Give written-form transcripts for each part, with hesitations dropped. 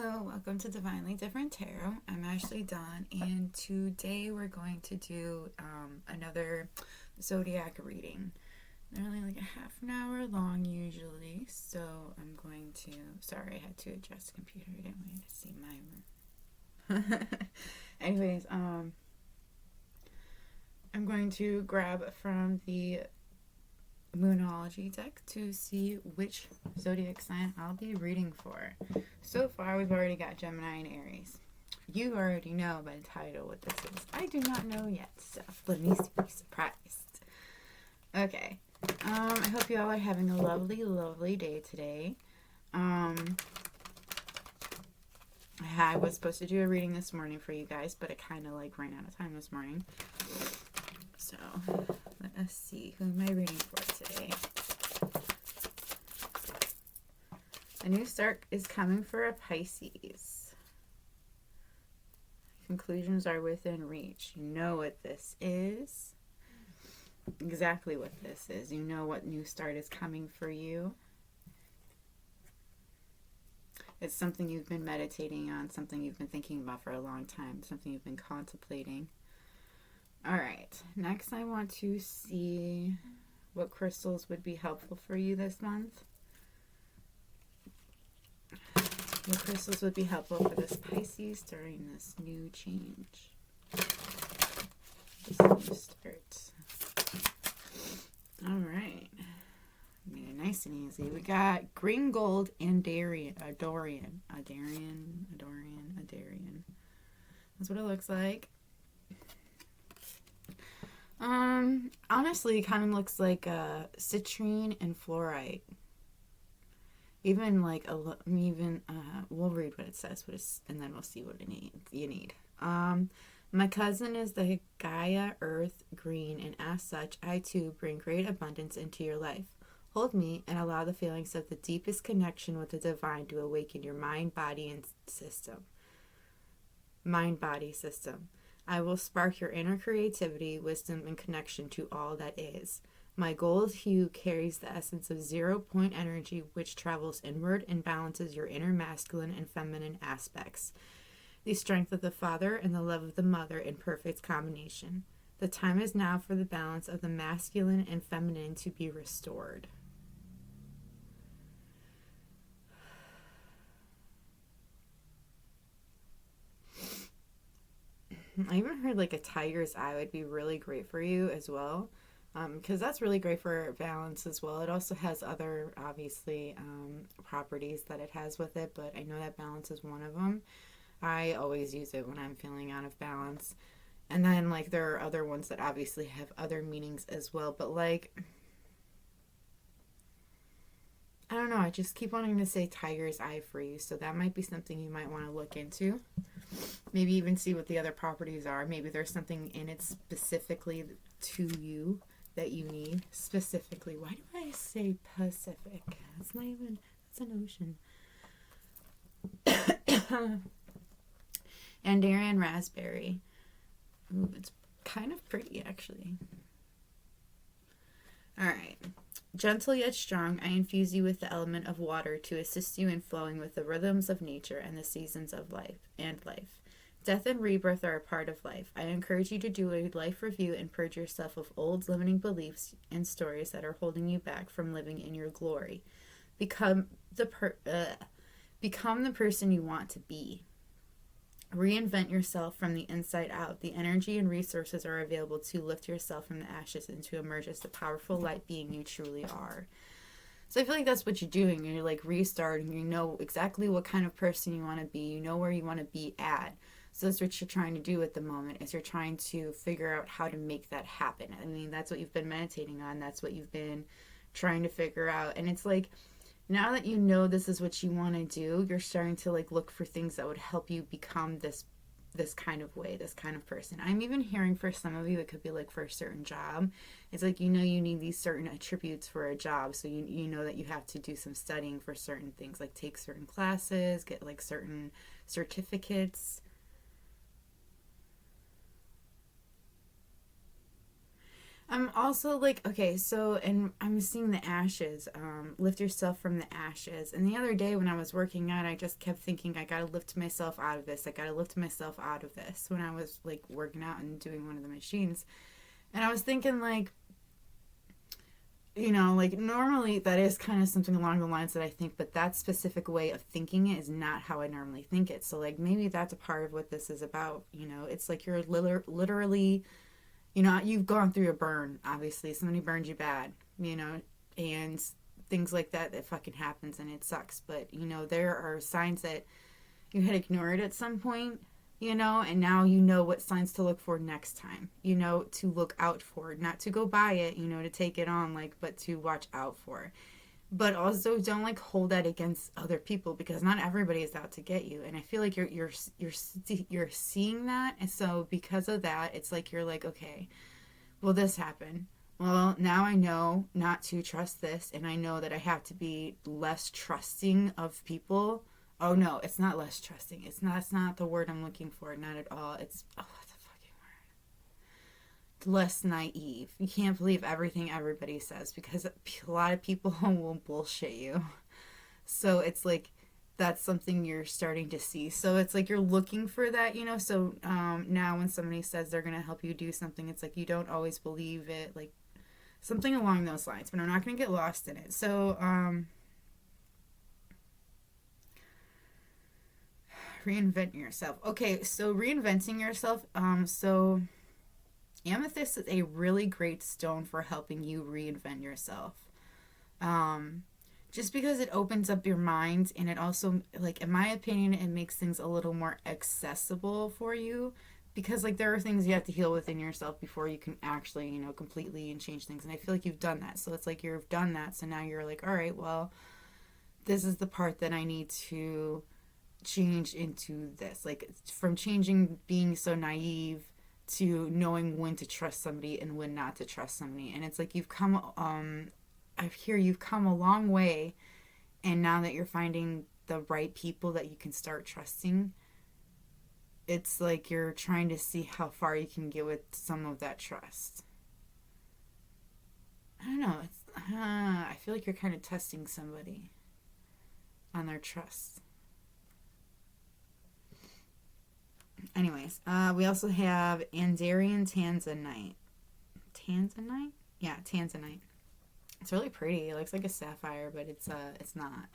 Hello, welcome to Divinely Different Tarot. I'm Ashley Dawn, and today we're going to do another zodiac reading. They're only like a half an hour long usually, so I'm going to... Sorry, I had to adjust the computer. I didn't want you to see my room. Anyways, I'm going to grab from the Moonology deck to see which zodiac sign I'll be reading for. So far, we've already got Gemini and Aries. You already know by the title what this is. I do not know yet, so let me be surprised. Okay. I hope you all are having a lovely, lovely day today. I was supposed to do a reading this morning for you guys, but it kind of like ran out of time this morning. So, let us see. Who am I reading for today? A new start is coming for a Pisces. Conclusions are within reach. You know what this is. Exactly what this is. You know what new start is coming for you. It's something you've been meditating on, something you've been thinking about for a long time, something you've been contemplating. All right, next I want to see what crystals would be helpful for you this month. What crystals would be helpful for this Pisces during this new change? This new start. All right, made it nice and easy. We got green gold and Darian. That's what it looks like. Honestly, it kind of looks like citrine and fluorite. Even like we'll read what it says, and then we'll see what you need. My cousin is the Gaia Earth Green, and as such, I too bring great abundance into your life. Hold me and allow the feelings of the deepest connection with the divine to awaken your mind, body system. I will spark your inner creativity, wisdom, and connection to all that is. My gold hue carries the essence of 0 point energy, which travels inward and balances your inner masculine and feminine aspects. The strength of the father and the love of the mother in perfect combination. The time is now for the balance of the masculine and feminine to be restored. I even heard like a tiger's eye would be really great for you as well, because that's really great for balance as well. It also has other, obviously, properties that it has with it, but I know that balance is one of them. I always use it when I'm feeling out of balance. And then, like, there are other ones that obviously have other meanings as well, but, like, I don't know, I just keep wanting to say tiger's eye for you, so that might be something you might want to look into. Maybe even see what the other properties are. Maybe there's something in it specifically to you that you need. Specifically. Why do I say Pacific? It's not even... It's an ocean. Andarian raspberry. Ooh, it's kind of pretty, actually. Alright. Gentle yet strong, I infuse you with the element of water to assist you in flowing with the rhythms of nature and the seasons of life. Death and rebirth are a part of life. I encourage you to do a life review and purge yourself of old limiting beliefs and stories that are holding you back from living in your glory. Become the person you want to be. Reinvent yourself from the inside out. The energy and resources are available to lift yourself from the ashes and to emerge as the powerful light being you truly are. So I feel like that's what you're doing. You're like restarting. You know exactly what kind of person you want to be. You know where you want to be at. So that's what you're trying to do at the moment, is you're trying to figure out how to make that happen. I mean, that's what you've been meditating on. That's what you've been trying to figure out. And it's like, now that you know this is what you want to do, you're starting to like look for things that would help you become this kind of way, this kind of person. I'm even hearing for some of you, it could be like for a certain job. It's like, you know, you need these certain attributes for a job. So you know that you have to do some studying for certain things, like take certain classes, get like certain certificates. I'm also like, okay, so, and I'm seeing the ashes, lift yourself from the ashes. And the other day when I was working out, I just kept thinking, I gotta lift myself out of this. I gotta lift myself out of this when I was like working out and doing one of the machines. And I was thinking, like, like normally that is kind of something along the lines that I think, but that specific way of thinking it is not how I normally think it. So, like, maybe that's a part of what this is about. It's like you're literally, you've gone through a burn, obviously. Somebody burned you bad, and things like that fucking happens and it sucks. But, there are signs that you had ignored at some point, and now you know what signs to look for next time, to look out for, not to go buy it, to take it on, like, but to watch out for. But also don't like hold that against other people, because not everybody is out to get you. And I feel like you're seeing that. And so because of that, it's like you're like, okay, well, this happened. Well, now I know not to trust this, and I know that I have to be less trusting of people. Oh no, it's not less trusting. That's not the word I'm looking for. Not at all. It's what's the fucking word? Less naive. You can't believe everything everybody says, because a lot of people will bullshit you. So it's like that's something you're starting to see. So it's like you're looking for that, So now when somebody says they're gonna help you do something, it's like you don't always believe it, like something along those lines. But I'm not gonna get lost in it. So reinvent yourself. Okay, so reinventing yourself. So amethyst is a really great stone for helping you reinvent yourself. Just because it opens up your mind, and it also, like, in my opinion, it makes things a little more accessible for you, because like there are things you have to heal within yourself before you can actually, completely and change things. And I feel like you've done that. So it's like you've done that. So now you're like, all right, well, this is the part that I need to change into this. Like, from changing being so naive to knowing when to trust somebody and when not to trust somebody. And it's like you've come I hear you've come a long way, and now that you're finding the right people that you can start trusting, it's like you're trying to see how far you can get with some of that trust. I don't know, I feel like you're kind of testing somebody on their trust. Anyways, we also have Andarian Tanzanite. Tanzanite? Yeah, Tanzanite. It's really pretty. It looks like a sapphire, but it's not.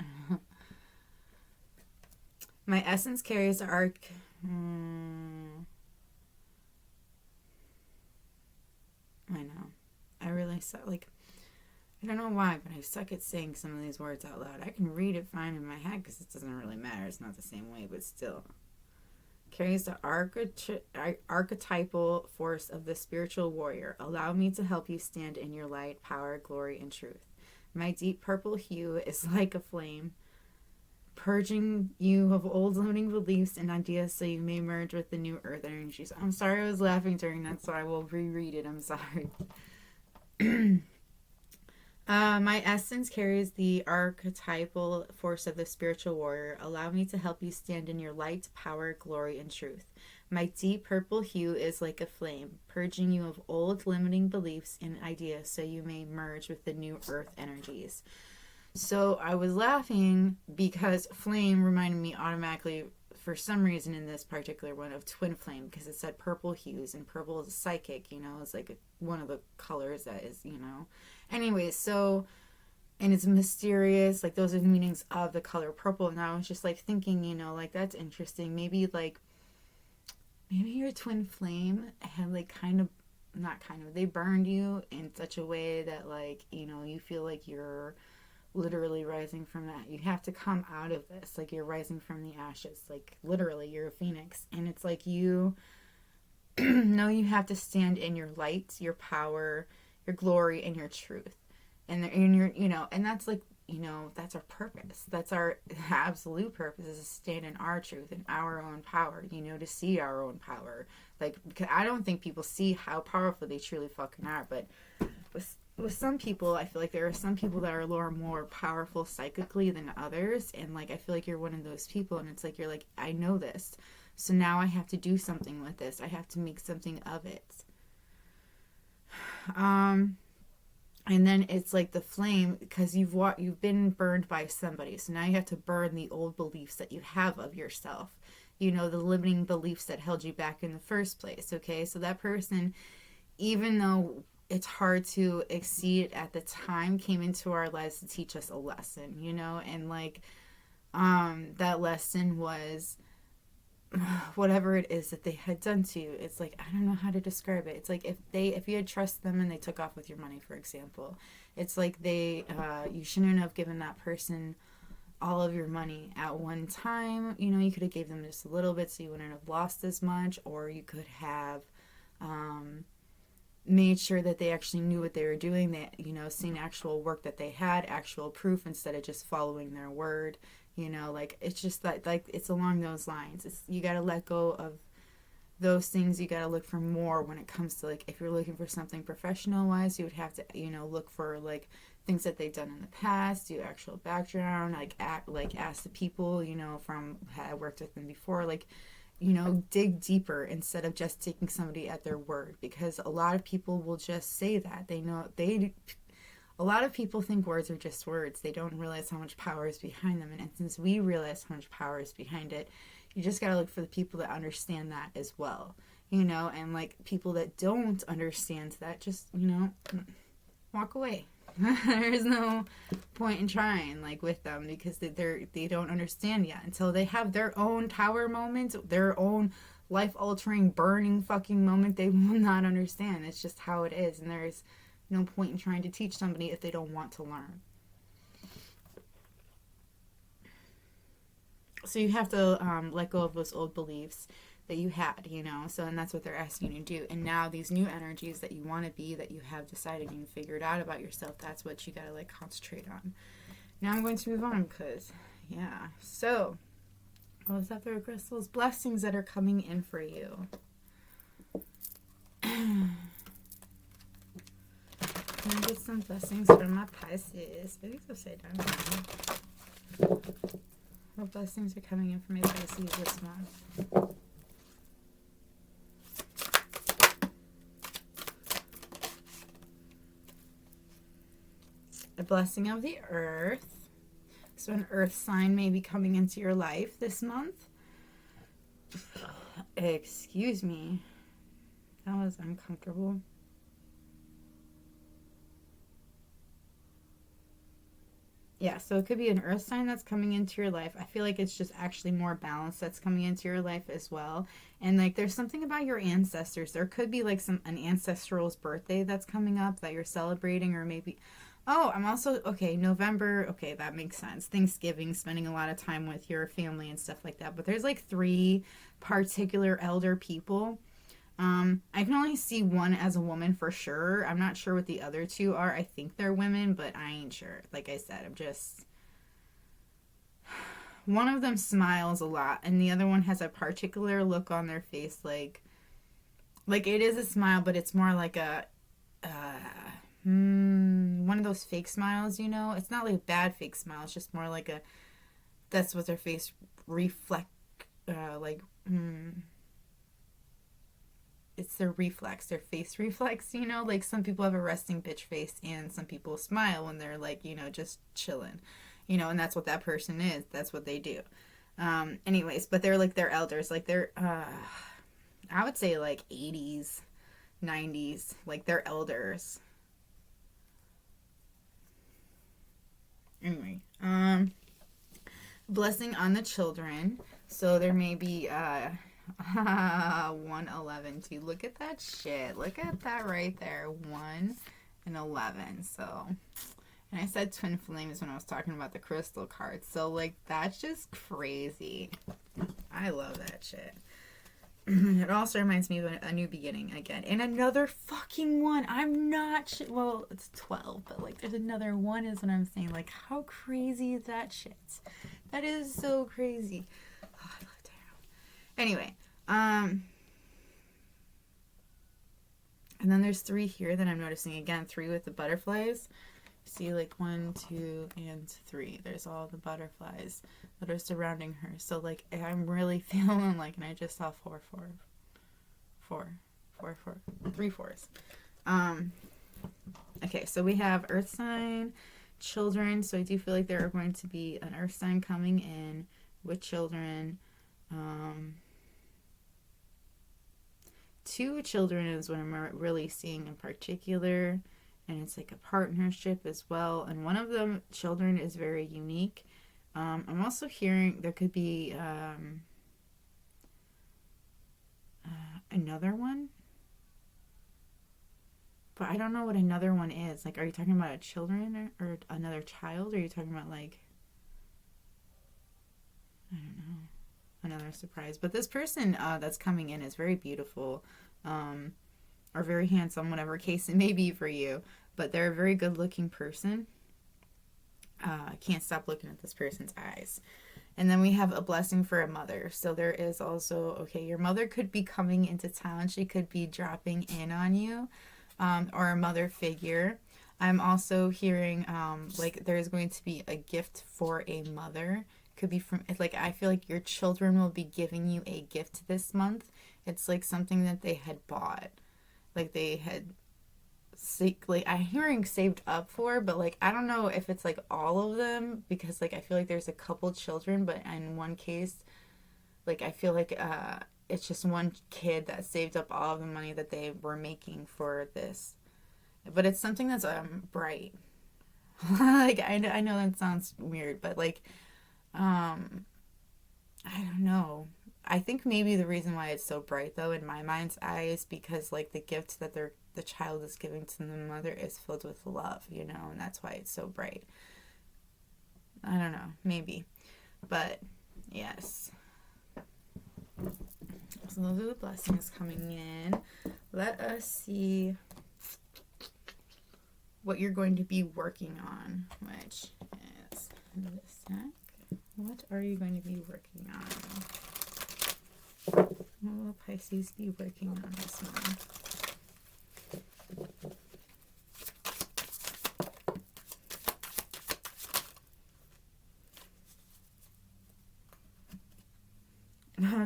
My essence carries the arc. I know. I really suck. Like, I don't know why, but I suck at saying some of these words out loud. I can read it fine in my head because it doesn't really matter. It's not the same way, but still. Carries the archetypal force of the spiritual warrior. Allow me to help you stand in your light, power, glory, and truth. My deep purple hue is like a flame, purging you of old limiting beliefs and ideas so you may merge with the new earth energies. I'm sorry I was laughing during that, so I will reread it. I'm sorry. My essence carries the archetypal force of the spiritual warrior. Allow me to help you stand in your light, power, glory, and truth. My deep purple hue is like a flame, purging you of old limiting beliefs and ideas so you may merge with the new earth energies. So I was laughing because flame reminded me automatically, for some reason in this particular one, of twin flame, because it said purple hues, and purple is psychic, it's like one of the colors that is, Anyways, so, and it's mysterious, like those are the meanings of the color purple. And I was just like thinking, like that's interesting. Maybe your twin flame had like they burned you in such a way that like, you feel like you're literally rising from that. You have to come out of this, like you're rising from the ashes, like literally you're a phoenix. And it's like you know you have to stand in your light, your power, your glory, and your truth, and your and that's like that's our purpose. That's our absolute purpose, is to stand in our truth and our own power, to see our own power. Like, because I don't think people see how powerful they truly fucking are. But with some people, I feel like there are some people that are a little more powerful psychically than others, and like I feel like you're one of those people. And it's like you're like, I know this, so now I have to do something with this. I have to make something of it. And then it's like the flame, because you've been burned by somebody, so now you have to burn the old beliefs that you have of yourself, you know, the limiting beliefs that held you back in the first place. Okay, so that person, even though it's hard to exceed at the time, came into our lives to teach us a lesson, you know. And like that lesson was whatever it is that they had done to you. It's like, I don't know how to describe it. It's like if you had trusted them and they took off with your money, for example, it's like you shouldn't have given that person all of your money at one time. You know, you could have gave them just a little bit so you wouldn't have lost as much, or you could have made sure that they actually knew what they were doing, that, you know, seen actual work that they had, actual proof, instead of just following their word. You know, like, it's just that, like, it's along those lines. You got to let go of those things. You got to look for more when it comes to, like, if you're looking for something professional wise, you would have to, you know, look for like things that they've done in the past, do actual background, ask the people, you know, from I worked with them before, like, you know, dig deeper instead of just taking somebody at their word, because a lot of people will just say that a lot of people think words are just words. They don't realize how much power is behind them. And since we realize how much power is behind it, you just got to look for the people that understand that as well. You know, and like people that don't understand that, just, you know, walk away. There's no point in trying like with them, because they don't understand yet. Until they have their own tower moment, their own life-altering, burning fucking moment, they will not understand. It's just how it is. And there's no point in trying to teach somebody if they don't want to learn. So you have to let go of those old beliefs that you had, you know. So, and that's what they're asking you to do. And now these new energies that you want to be, that you have decided and figured out about yourself, that's what you got to like concentrate on. Now I'm going to move on because, yeah. So, what was that? There are crystals, blessings that are coming in for you. Can I get some blessings from my Pisces? Maybe it's upside down. What blessings are coming in for my Pisces this month? A blessing of the earth. So an earth sign may be coming into your life this month. Excuse me. That was uncomfortable. Yeah, so it could be an earth sign that's coming into your life. I feel like it's just actually more balance that's coming into your life as well. And like there's something about your ancestors. There could be like an ancestral's birthday that's coming up that you're celebrating, or maybe I'm also November, that makes sense. Thanksgiving, spending a lot of time with your family and stuff like that. But there's like 3 particular elder people. I can only see one as a woman for sure. I'm not sure what the other 2 are. I think they're women, but I ain't sure. Like I said, one of them smiles a lot, and the other one has a particular look on their face, like it is a smile, but it's more like a, one of those fake smiles, you know? It's not like a bad fake smile. It's just more like that's what their face it's their face reflex, you know? Like some people have a resting bitch face, and some people smile when they're like, you know, just chilling, you know, and that's what that person is. That's what they do. Anyways, but they're like, they're elders, like they're, I would say like 80s, 90s, like they're elders. Anyway, blessing on the children. So there may be, 111 too. Look at that shit. Look at that right there. 1 and 11. So, and I said twin flames when I was talking about the crystal cards. So like that's just crazy. I love that shit. It also reminds me of a new beginning again. And another fucking 1. I'm not well, it's 12, but like there's another 1 is what I'm saying. Like how crazy is that shit? That is so crazy. Oh, I love tarot. Anyway, and then there's 3 here that I'm noticing again. 3 with the butterflies. See, like 1, 2, and 3. There's all the butterflies that are surrounding her. So like I'm really feeling like, and I just saw 4, 4, 4, 4, 4, 3 4s. Okay, so we have earth sign, children. So I do feel like there are going to be an earth sign coming in with children. Two children is what I'm really seeing in particular, and it's like a partnership as well. And one of them children is very unique. I'm also hearing there could be another one, but I don't know what another one is. Like, are you talking about a children or another child? Or are you talking about like, I don't know, another surprise? But this person that's coming in is very beautiful, or very handsome, whatever case it may be for you. But they're a very good-looking person. I can't stop looking at this person's eyes. And then we have a blessing for a mother. So there is also, okay, your mother could be coming into town. She could be dropping in on you, or a mother figure. I'm also hearing like there's going to be a gift for a mother. Could be from, like, I feel like your children will be giving you a gift this month. It's like something that they had bought. Like they had, like, I'm hearing saved up for, but like I don't know if it's like all of them, because like I feel like there's a couple children, but in one case, like I feel like it's just one kid that saved up all of the money that they were making for this. But it's something that's bright. Like I know that sounds weird, but like I don't know. I think maybe the reason why it's so bright though in my mind's eye is because like the gift that the child is giving to the mother is filled with love, you know, and that's why it's so bright. I don't know, maybe. But yes. So those are the blessings coming in. Let us see what you're going to be working on, which is this deck. What are you going to be working on? What will Pisces be working on this month?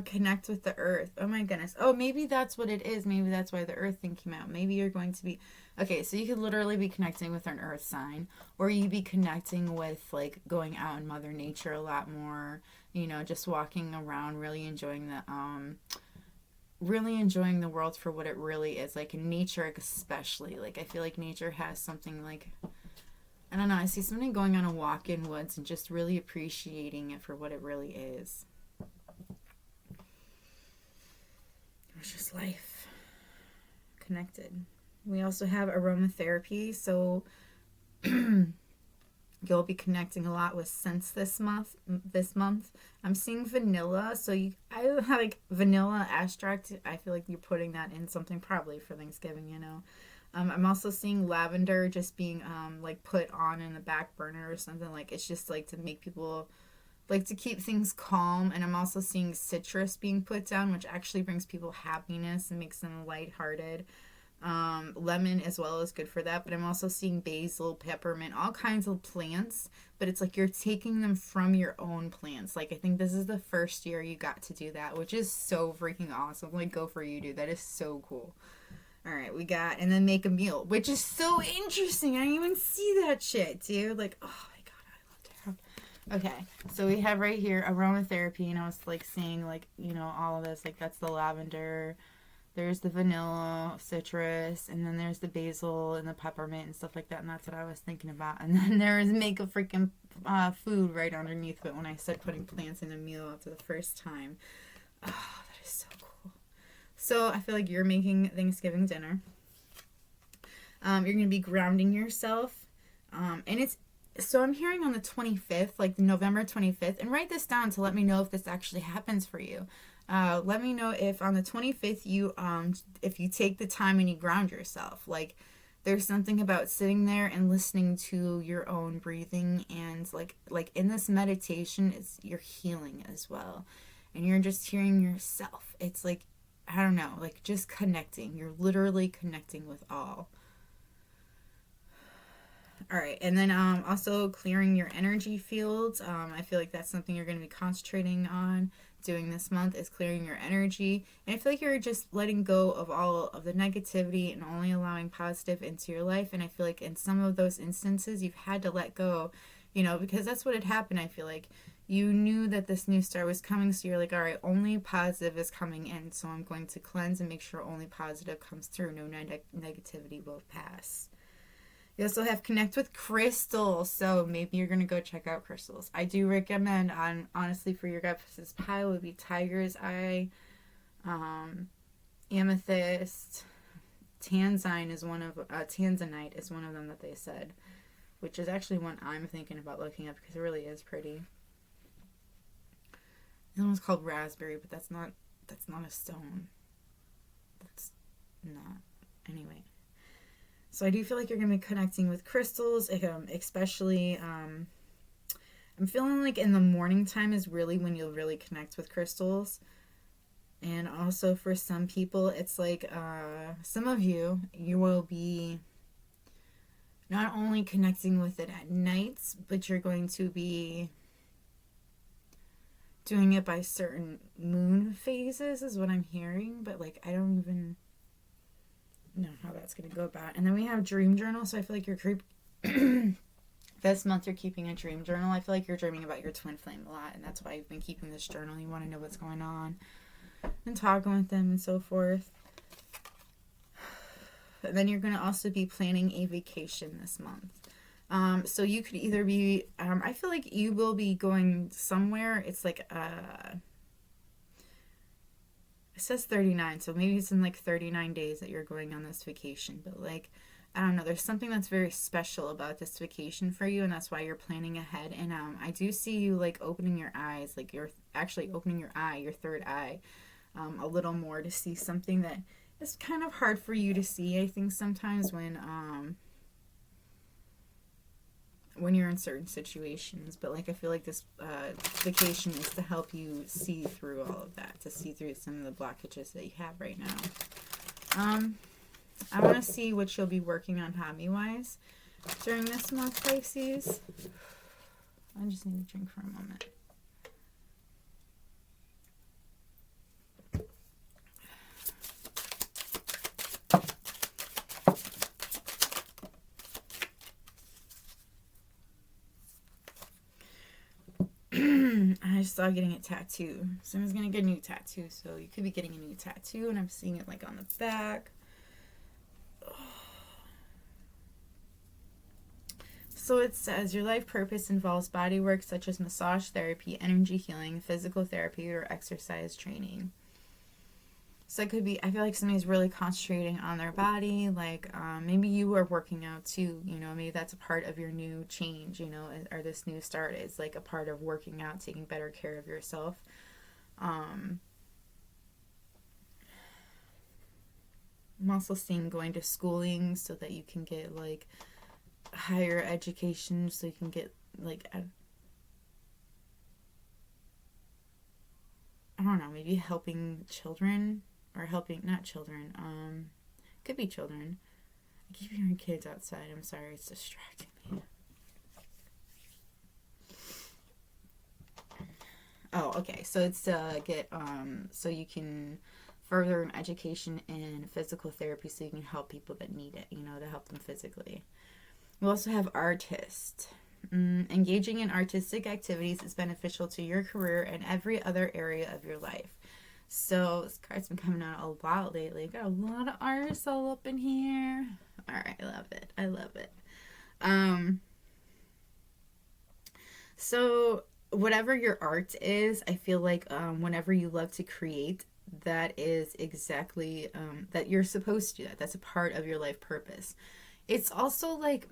Connect with the earth. Oh my goodness. Oh, maybe that's what it is. Maybe that's why the earth thing came out. Maybe you're going to be... Okay, so you could literally be connecting with an earth sign, or you be connecting with, like, going out in Mother Nature a lot more, you know, just walking around, really enjoying the world for what it really is. Like, in nature especially. Like, I feel like nature has something, like... I don't know, I see somebody going on a walk in woods and just really appreciating it for what it really is. It's just life. Connected. We also have aromatherapy, so you'll be connecting a lot with scents this month. I'm seeing vanilla, so I like vanilla extract. I feel like you're putting that in something probably for Thanksgiving, you know. I'm also seeing lavender just being like put on in the back burner or something. Like it's just like to make people like to keep things calm. And I'm also seeing citrus being put down, which actually brings people happiness and makes them lighthearted. Lemon as well is good for that, but I'm also seeing basil, peppermint, all kinds of plants, but it's like you're taking them from your own plants. Like I think this is the first year you got to do that, which is so freaking awesome. Like go for you, dude. That is so cool. All right, we got, and then make a meal, which is so interesting. I didn't even see that shit, dude. Like, oh my god, I love tarot. Okay, so we have right here aromatherapy, and I was like seeing like, you know, all of this. Like that's the lavender. There's the vanilla, citrus, and then there's the basil and the peppermint and stuff like that, and that's what I was thinking about. And then there is make a freaking food right underneath it when I said putting plants in a meal after the first time. Oh, that is so cool. So I feel like you're making Thanksgiving dinner. You're going to be grounding yourself. And it's, so I'm hearing on the 25th, like November 25th, and write this down to let me know if this actually happens for you. Let me know if on the 25th you if you take the time and you ground yourself. Like there's something about sitting there and listening to your own breathing, and like in this meditation you're healing as well, and you're just hearing yourself. It's like, I don't know, like just connecting. You're literally connecting with all. All right, and then also clearing your energy fields. I feel like that's something you're going to be concentrating on doing this month is clearing your energy. And I feel like you're just letting go of all of the negativity and only allowing positive into your life. And I feel like in some of those instances, you've had to let go, because that's what had happened. I feel like you knew that this new start was coming, so you're like, all right, only positive is coming in, so I'm going to cleanse and make sure only positive comes through. No negativity will pass. You also have connect with crystals, so maybe you're going to go check out crystals. I do recommend, honestly, for your guys' pile would be tiger's eye, amethyst, tanzanite is one of them that they said, which is actually one I'm thinking about looking up because it really is pretty. The one's called raspberry, but that's not a stone. That's not. Anyway. So I do feel like you're going to be connecting with crystals, especially, I'm feeling like in the morning time is really when you'll really connect with crystals. And also for some people, it's like, some of you will be not only connecting with it at nights, but you're going to be doing it by certain moon phases is what I'm hearing, but like I don't even know how that's going to go about. And then we have dream journal, so I feel like this month you're keeping a dream journal. I feel like you're dreaming about your twin flame a lot, and that's why you've been keeping this journal. You want to know what's going on and talking with them and so forth. And then you're going to also be planning a vacation this month. So you could either be, I feel like you will be going somewhere. It's like, it says 39, so maybe it's in like 39 days that you're going on this vacation. But like, I don't know, there's something that's very special about this vacation for you, and that's why you're planning ahead. And I do see you like opening your eyes, like you're actually opening your third eye, a little more to see something that is kind of hard for you to see, I think, sometimes when you're in certain situations. But like I feel like this vacation is to help you see through all of that, to see through some of the blockages that you have right now. I want to see what you'll be working on hobby wise during this month, Pisces. I just need to drink for a moment. I just saw getting a tattoo. Someone's gonna get a new tattoo, so you could be getting a new tattoo, and I'm seeing it like on the back. So it says your life purpose involves body work such as massage therapy, energy healing, physical therapy, or exercise training. So it could be, I feel like somebody's really concentrating on their body, like maybe you are working out too, maybe that's a part of your new change, or this new start is like a part of working out, taking better care of yourself. I'm also seeing going to schooling so that you can get like higher education, so you can get like I don't know, maybe helping children. Or helping, not children, could be children. I keep hearing kids outside. I'm sorry, it's distracting me. Oh, okay. So it's to get, so you can further an education in physical therapy so you can help people that need it, to help them physically. We also have artist. Engaging in artistic activities is beneficial to your career and every other area of your life. So this card's been coming out a lot lately. Got a lot of artists all up in here. All right, I love it. So whatever your art is, I feel like whenever you love to create, that is exactly that you're supposed to do that. That's a part of your life purpose. It's also like,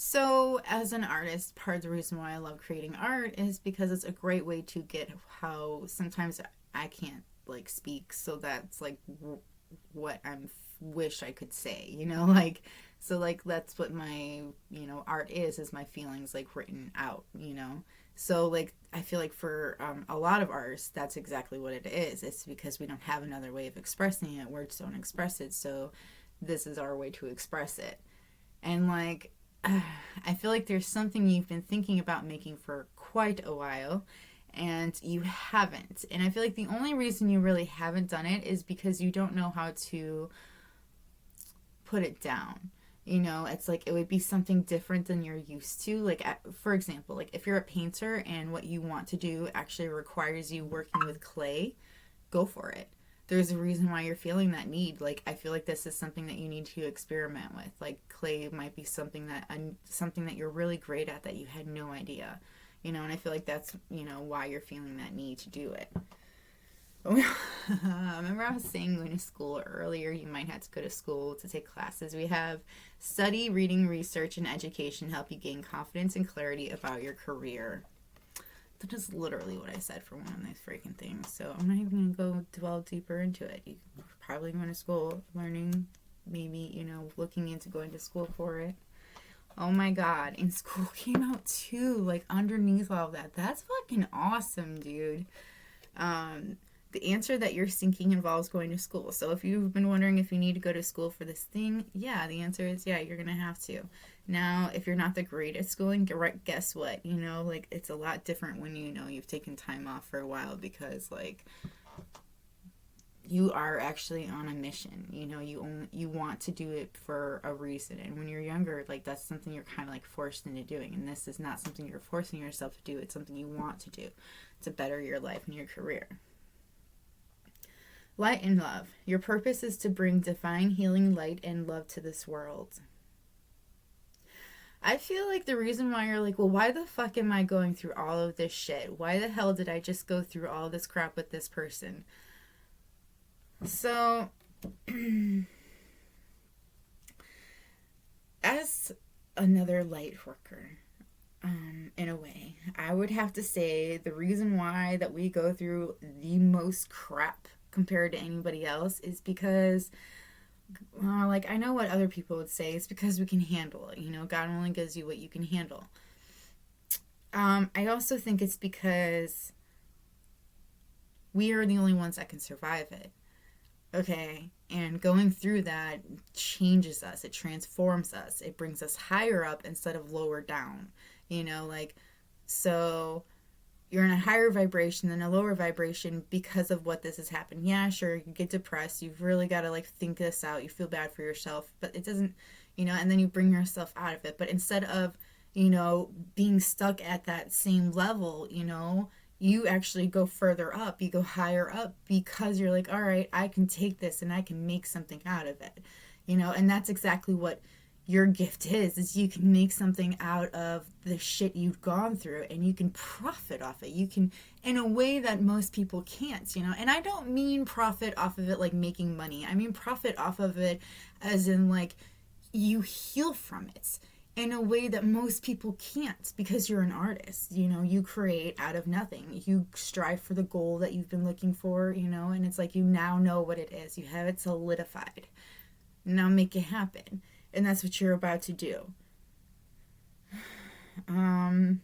so as an artist, part of the reason why I love creating art is because it's a great way to get how sometimes I can't like speak. So that's like what I wish I could say, like, so like that's what my, art is my feelings like written out, So like, I feel like for a lot of artists, that's exactly what it is. It's because we don't have another way of expressing it. Words don't express it. So this is our way to express it. And like, I feel like there's something you've been thinking about making for quite a while, and you haven't. And I feel like the only reason you really haven't done it is because you don't know how to put it down. You know, it's like it would be something different than you're used to. Like, for example, like if you're a painter and what you want to do actually requires you working with clay, go for it. There's a reason why you're feeling that need. Like, I feel like this is something that you need to experiment with. Like, clay might be something that you're really great at that you had no idea. You know, and I feel like that's, you know, why you're feeling that need to do it. Remember I was saying going to school earlier, you might have to go to school to take classes. We have study, reading, research, and education help you gain confidence and clarity about your career. That is literally what I said for one of those freaking things. So I'm not even going to go dwell deeper into it. You probably going to school, learning, maybe, you know, looking into going to school for it. Oh my God. And school came out too, like underneath all of that. That's fucking awesome, dude. The answer that you're seeking involves going to school. So if you've been wondering if you need to go to school for this thing, yeah, the answer is yeah, you're going to have to. Now, if you're not the great at schooling, guess what? You know, like, it's a lot different when you know you've taken time off for a while because, like, you are actually on a mission. You know, you want to do it for a reason. And when you're younger, like, that's something you're kind of, like, forced into doing. And this is not something you're forcing yourself to do. It's something you want to do to better your life and your career. Light and love. Your purpose is to bring divine healing light and love to this world. I feel like the reason why you're like, well, why the fuck am I going through all of this shit? Why the hell did I just go through all this crap with this person? So, as another light worker, in a way, I would have to say the reason why that we go through the most crap compared to anybody else is because, like, I know what other people would say. It's because we can handle it. You know, God only gives you what you can handle. I also think it's because we are the only ones that can survive it. Okay? And going through that changes us. It transforms us. It brings us higher up instead of lower down. You know, like, so you're in a higher vibration than a lower vibration because of what this has happened. Yeah, sure, you get depressed. You've really got to, like, think this out. You feel bad for yourself, but it doesn't, you know, and then you bring yourself out of it. But instead of, you know, being stuck at that same level, you know, you actually go further up. You go higher up because you're like, all right, I can take this and I can make something out of it, you know, and that's exactly what your gift is you can make something out of the shit you've gone through and you can profit off it. You can, in a way that most people can't, you know, and I don't mean profit off of it like making money. I mean profit off of it as in, like, you heal from it in a way that most people can't because you're an artist. You know, you create out of nothing. You strive for the goal that you've been looking for, you know, and it's like you now know what it is. You have it solidified. Now make it happen. And that's what you're about to do. And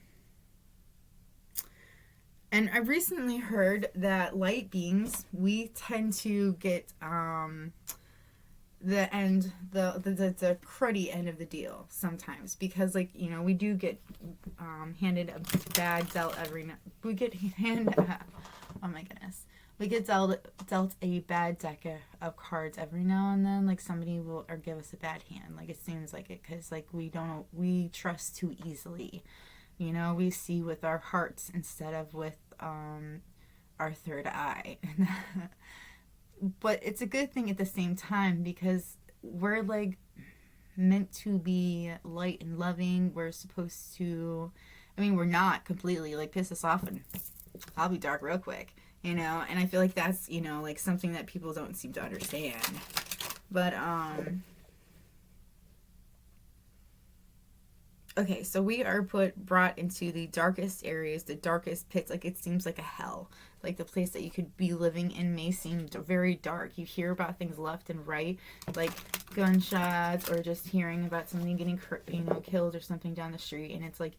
I recently heard that light beings, we tend to get the cruddy end of the deal sometimes because, like, you know, we do get handed a bad dealt every now. We get handed. Oh my goodness. We get dealt a bad deck of cards every now and then. Like, somebody will or give us a bad hand. Like, it seems like it because, like, we trust too easily. You know, we see with our hearts instead of with our third eye. But it's a good thing at the same time because we're, like, meant to be light and loving. We're supposed to, I mean, we're not completely, like, piss us off and I'll be dark real quick. You know, and I feel like that's, you know, like, something that people don't seem to understand. But, okay, so we are brought into the darkest areas, the darkest pits. Like, it seems like a hell. Like, the place that you could be living in may seem very dark. You hear about things left and right, like gunshots or just hearing about somebody getting, you know, killed or something down the street. And it's like,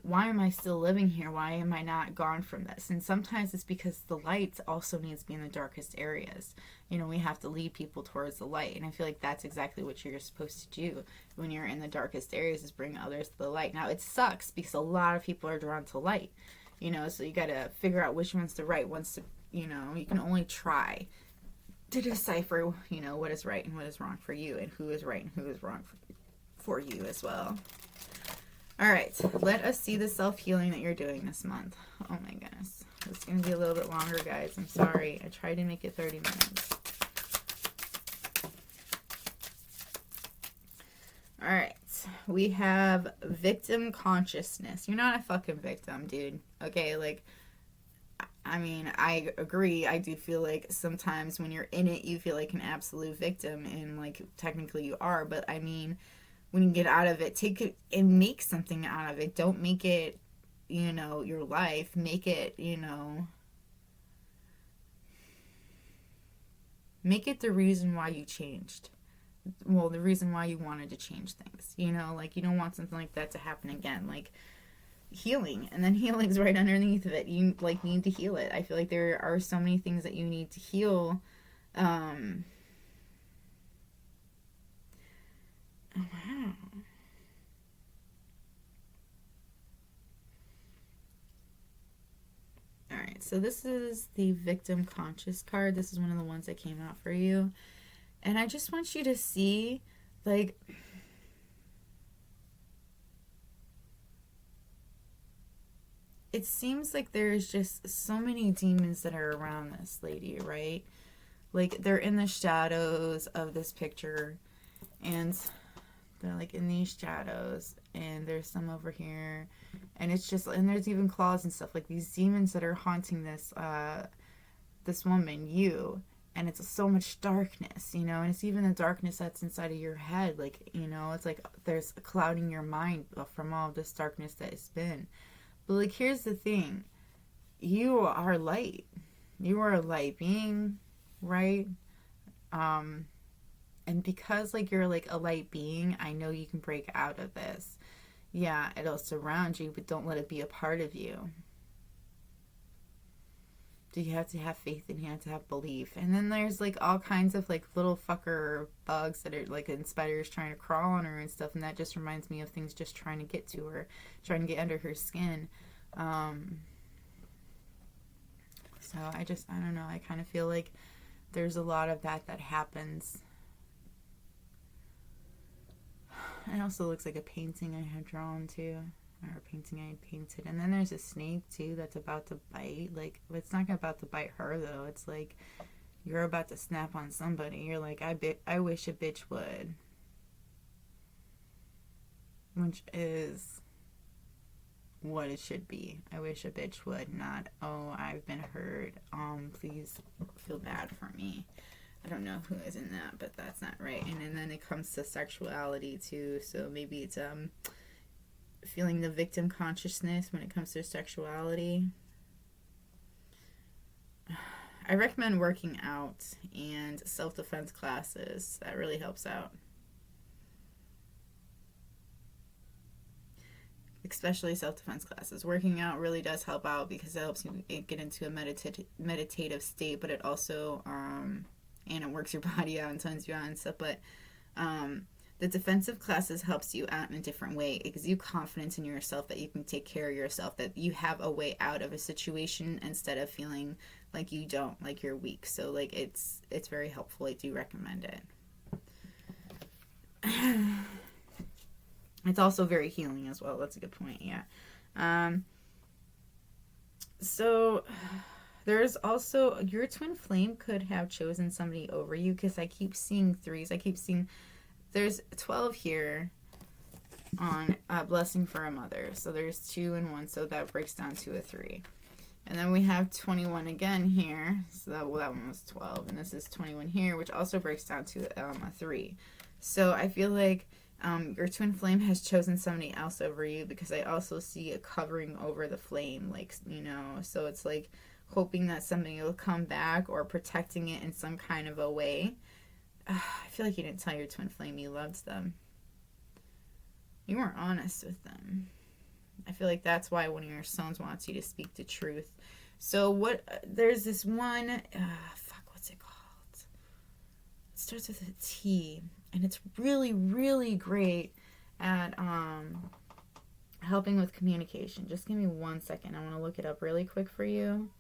why am I still living here? Why am I not gone from this? And sometimes it's because the light also needs to be in the darkest areas. You know, we have to lead people towards the light. And I feel like that's exactly what you're supposed to do when you're in the darkest areas, is bring others to the light. Now, it sucks because a lot of people are drawn to light. You know, so you got to figure out which one's the right ones to, you know, you can only try to decipher, you know, what is right and what is wrong for you, and who is right and who is wrong for you as well. All right, let us see the self-healing that you're doing this month. Oh my goodness. It's going to be a little bit longer, guys. I'm sorry. I tried to make it 30 minutes. All right, we have victim consciousness. You're not a fucking victim, dude. Okay, like, I mean, I agree. I do feel like sometimes when you're in it, you feel like an absolute victim, and like technically you are. But I mean, when you get out of it, take it and make something out of it. Don't make it, you know, your life. Make it, you know, make it the reason why you changed. Well, the reason why you wanted to change things. You know, like, you don't want something like that to happen again. Like, healing, and then healing's right underneath of it. You like need to heal it. I feel like there are so many things that you need to heal. Oh, wow. All right, so this is the victim conscious card. This is one of the ones that came out for you, and I just want you to see, like, it seems like there's just so many demons that are around this lady, right? Like, they're in the shadows of this picture, and they're like in these shadows, and there's some over here, and it's just, and there's even claws and stuff, like these demons that are haunting this this woman, you. And it's so much darkness, you know, and it's even the darkness that's inside of your head, like, you know, it's like there's clouding your mind from all this darkness that it's been. But, like, here's the thing. You are light. You are a light being, right? And because, like, you're, like, a light being, I know you can break out of this. Yeah, it'll surround you, but don't let it be a part of you. Do you have to have faith, and you have to have belief. And then there's, like, all kinds of, like, little fucker bugs that are, like, and spiders trying to crawl on her and stuff, and that just reminds me of things just trying to get to her, trying to get under her skin. So I don't know, I kind of feel like there's a lot of that happens. It also looks like a painting I had drawn, too. Or a painting I had painted. And then there's a snake too that's about to bite. Like, it's not about to bite her though. It's like you're about to snap on somebody. You're like, I wish a bitch would. Which is what it should be. I wish a bitch would, not, oh, I've been hurt. Please feel bad for me. I don't know who is in that, but that's not right. And then it comes to sexuality too. So maybe it's feeling the victim consciousness when it comes to sexuality. I recommend working out and self-defense classes. That really helps out. Especially self-defense classes. Working out really does help out because it helps you get into a meditative state, but it also, and it works your body out and tones you out and stuff, but the defensive classes helps you out in a different way. It gives you confidence in yourself that you can take care of yourself, that you have a way out of a situation instead of feeling like you don't, like you're weak. So, like, it's very helpful. I do recommend it. It's also very healing as well. That's a good point, yeah. So there's also, your twin flame could have chosen somebody over you, because I keep seeing threes. I keep seeing, there's 12 here on Blessing for a Mother. So there's 2 and 1, so that breaks down to a 3. And then we have 21 again here. So that one was 12. And this is 21 here, which also breaks down to a 3. So I feel like your twin flame has chosen somebody else over you, because I also see a covering over the flame. Like, you know, so it's like hoping that somebody will come back or protecting it in some kind of a way. I feel like you didn't tell your twin flame you loved them. You weren't honest with them. I feel like that's why one of your sons wants you to speak the truth. So there's this one, what's it called? It starts with a T, and it's really, really great at helping with communication. Just give me 1 second. I want to look it up really quick for you.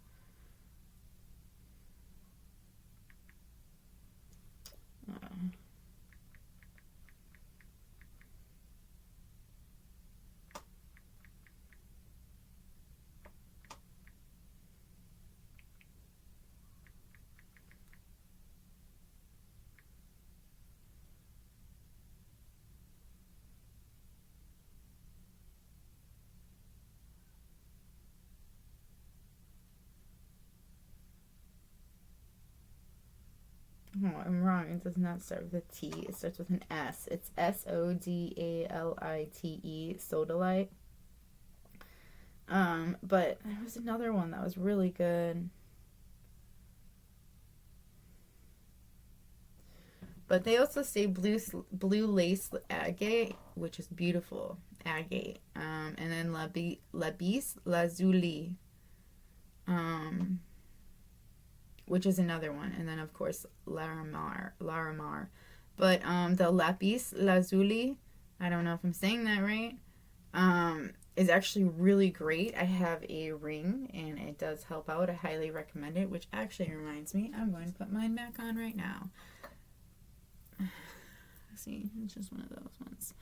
Oh, I'm wrong. It does not start with a T. It starts with an S. It's Sodalite, Sodalite. But there was another one that was really good. But they also say blue lace agate, which is beautiful. Agate. And then Lapis Lazuli. Which is another one. And then, of course, Larimar. But the Lapis Lazuli, I don't know if I'm saying that right, is actually really great. I have a ring, and it does help out. I highly recommend it, which actually reminds me, I'm going to put mine back on right now. See, it's just one of those ones.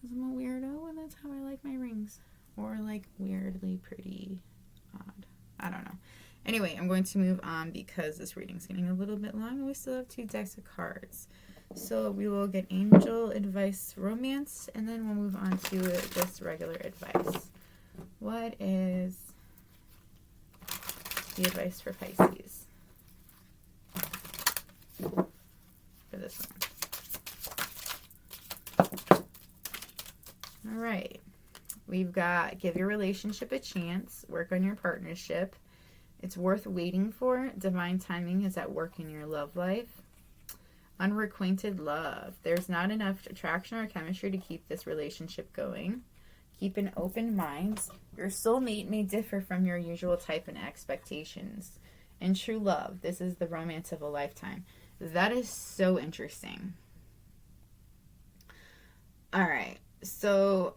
Because I'm a weirdo, and that's how I like my rings. Or, like, weirdly pretty odd. I don't know. Anyway, I'm going to move on because this reading's getting a little bit long and we still have 2 decks of cards. So we will get angel advice romance and then we'll move on to just regular advice. What is the advice for Pisces? For this one. Alright. We've got give your relationship a chance, work on your partnership. It's worth waiting for. Divine timing is at work in your love life. Unrequited love. There's not enough attraction or chemistry to keep this relationship going. Keep an open mind. Your soulmate may differ from your usual type and expectations. And true love. This is the romance of a lifetime. That is so interesting. All right. So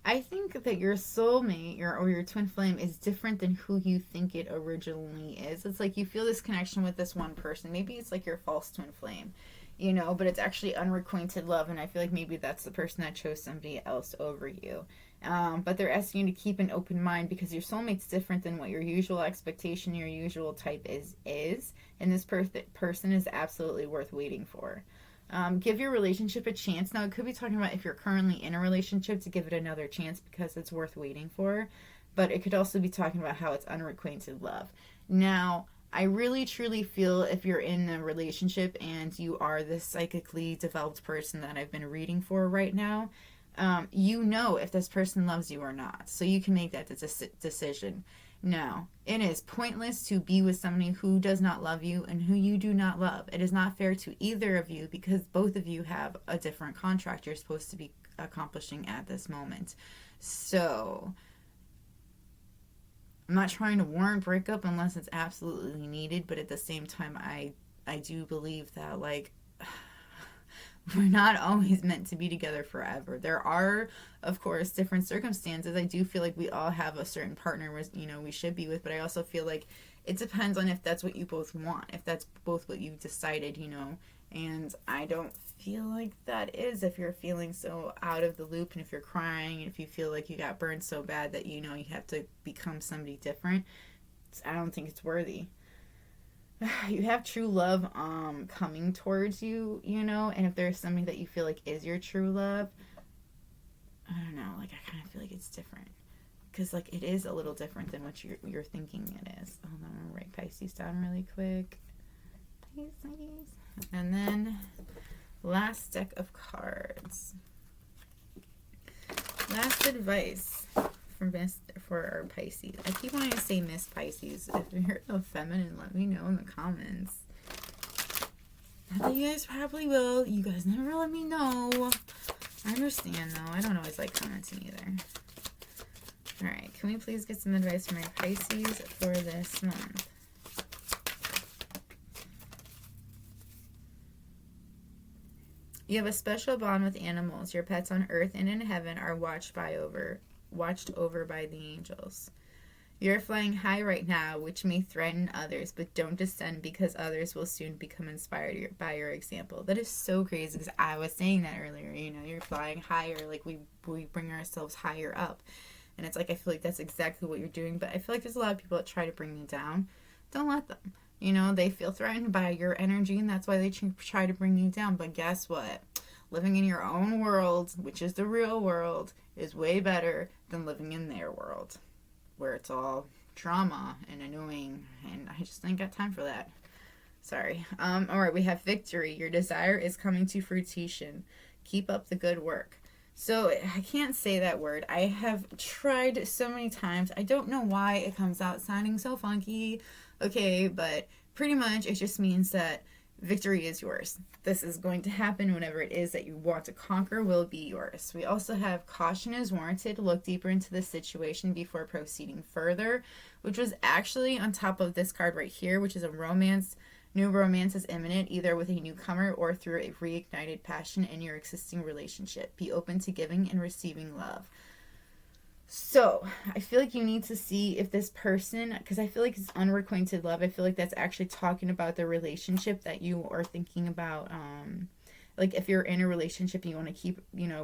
I think that your soulmate, your twin flame, is different than who you think it originally is. It's like you feel this connection with this one person. Maybe it's like your false twin flame, you know, but it's actually unrequited love, and I feel like maybe that's the person that chose somebody else over you. But they're asking you to keep an open mind because your soulmate's different than what your usual expectation, your usual type is, and this person is absolutely worth waiting for. Give your relationship a chance. Now, it could be talking about if you're currently in a relationship to give it another chance because it's worth waiting for. But it could also be talking about how it's unrequited love. Now, I really, truly feel if you're in a relationship and you are this psychically developed person that I've been reading for right now, you know if this person loves you or not. So you can make that decision. No, it is pointless to be with somebody who does not love you and who you do not love. It is not fair to either of you because both of you have a different contract you're supposed to be accomplishing at this moment. So I'm not trying to warrant breakup unless it's absolutely needed, but at the same time, I do believe that, like, we're not always meant to be together forever. There are, of course, different circumstances. I do feel like we all have a certain partner we should be with, but I also feel like it depends on if that's what you both want, if that's both what you've decided, and I don't feel like that is if you're feeling so out of the loop and if you're crying and if you feel like you got burned so bad that, you have to become somebody different. I don't think it's worthy. You have true love coming towards you, and if there's somebody that you feel like is your true love, I don't know, like I kind of feel like it's different because like it is a little different than what you're thinking it is. Hold on, I'm gonna write Pisces down really quick. Pisces. And then last deck of cards. Last advice for our Pisces. I keep wanting to say Miss Pisces. If you're a feminine, let me know in the comments. Not that you guys probably will. You guys never let me know. I understand though. I don't always like commenting either. Alright, can we please get some advice from my Pisces for this month? You have a special bond with animals. Your pets on earth and in heaven are watched over by the angels. You're flying high right now, which may threaten others, but don't descend because others will soon become inspired by your example. That is so crazy because I was saying that earlier. You know, you're flying higher, like we bring ourselves higher up. And it's like, I feel like that's exactly what you're doing. But I feel like there's a lot of people that try to bring you down. Don't let them. You know, they feel threatened by your energy, and that's why they try to bring you down. But guess what? Living in your own world, which is the real world, is way better than living in their world, where it's all drama and annoying, and I just ain't got time for that. Sorry. All right, we have victory. Your desire is coming to fruition. Keep up the good work. So I can't say that word. I have tried so many times. I don't know why it comes out sounding so funky. Okay, but pretty much it just means that victory is yours. This is going to happen. Whenever it is that you want to conquer will be yours. We also have caution is warranted. Look deeper into the situation before proceeding further, which was actually on top of this card right here, which is a romance. New romance is imminent, either with a newcomer or through a reignited passion in your existing relationship. Be open to giving and receiving love. So, I feel like you need to see if this person, because I feel like it's unrequited love. I feel like that's actually talking about the relationship that you are thinking about. Like if you're in a relationship and you want to keep,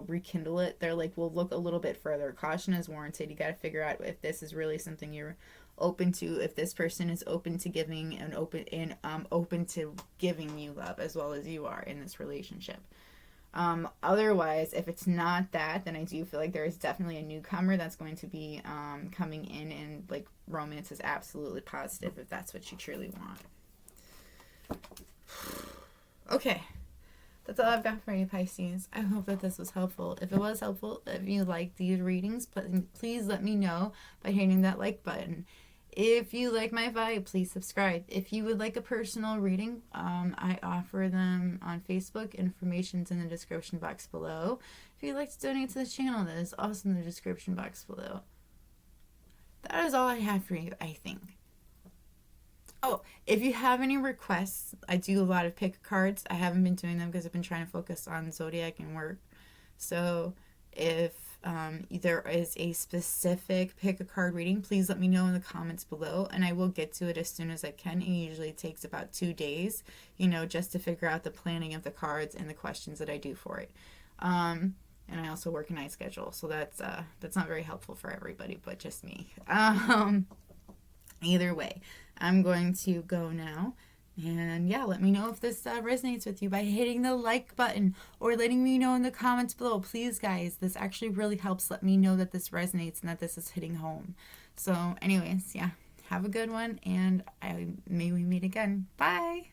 rekindle it, they're like, well, look a little bit further. Caution is warranted. You got to figure out if this is really something you're open to, if this person is open to giving and open to giving you love as well as you are in this relationship. Otherwise, if it's not that, then I do feel like there is definitely a newcomer that's going to be coming in, and like romance is absolutely positive if that's what you truly want. Okay. That's all I've got for you, Pisces. I hope that this was helpful. If it was helpful, if you like these readings, please let me know by hitting that like button. If you like my vibe, please subscribe. If you would like a personal reading, I offer them on Facebook. Information's in the description box below. If you'd like to donate to the channel, that is also in the description box below. That is all I have for you, I think. Oh, if you have any requests, I do a lot of pick cards. I haven't been doing them because I've been trying to focus on zodiac and work. So if there is a specific pick a card reading, please let me know in the comments below, and I will get to it as soon as I can. It usually takes about 2 days, just to figure out the planning of the cards and the questions that I do for it. And I also work a night schedule, so that's not very helpful for everybody, but just me. Either way, I'm going to go now. And yeah, let me know if this resonates with you by hitting the like button or letting me know in the comments below. Please, guys, this actually really helps let me know that this resonates and that this is hitting home. So anyways, yeah, have a good one, and may we meet again. Bye.